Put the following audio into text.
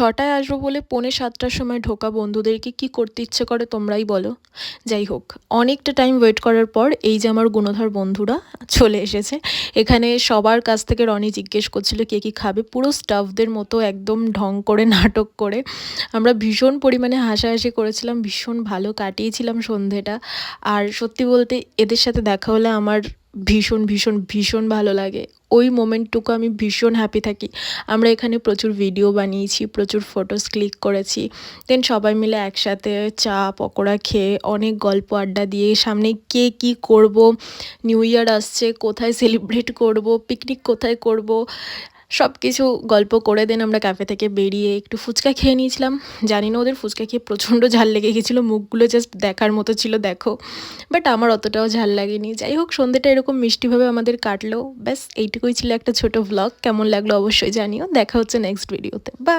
ছটায় আসবো বলে পৌনে ৭টার সময় ঢোকা বন্ধুদেরকে কি করতে ইচ্ছে করে তোমরাই বলো। যাই হোক, অনেকটা টাইম ওয়েট করার পর এই যে আমার গুণধর বন্ধুরা চলে এসেছে। এখানে সবার কাছ থেকে রনি জিজ্ঞেস করছিল কে কী খাবে, পুরো স্টাফদের মতো একদম ঢং করে নাটক করে। আমরা ভীষণ পরিমাণে হাসাহাসি করেছিলাম, ভীষণ ভালো কাটিয়েছিলাম সন্ধেটা। আর সত্যি বলতে এদের সাথে দেখা হলে আমার ভীষণ ভীষণ ভীষণ ভালো লাগে। ওই মোমেন্টটুকু আমি ভীষণ হ্যাপি থাকি। আমরা এখানে প্রচুর ভিডিও বানিয়েছি, প্রচুর ফটোস ক্লিক করেছি। দেন সবাই মিলে একসাথে চা পকোড়া খেয়ে অনেক গল্প আড্ডা দিয়ে সামনে কে কী করব, নিউ ইয়ার আসছে, কোথায় সেলিব্রেট করব, পিকনিক কোথায় করব, সব কিছু গল্প করে দেন আমরা ক্যাফে থেকে বেরিয়ে একটু ফুচকা খেয়ে নিয়েছিলাম। জানি না ওদের ফুচকা খেয়ে প্রচণ্ড ঝাল লেগে গেছিলো, মুখগুলো জাস্ট দেখার মতো ছিল দেখো, বাট আমার অতটাও ঝাল লাগেনি। যাই হোক, সন্ধ্যেটা এরকম মিষ্টিভাবে আমাদের কাটলো। ব্যাস এইটুকুই ছিল একটা ছোট ভ্লগ। কেমন লাগলো অবশ্যই জানিও। দেখা হচ্ছে নেক্সট ভিডিওতে। বা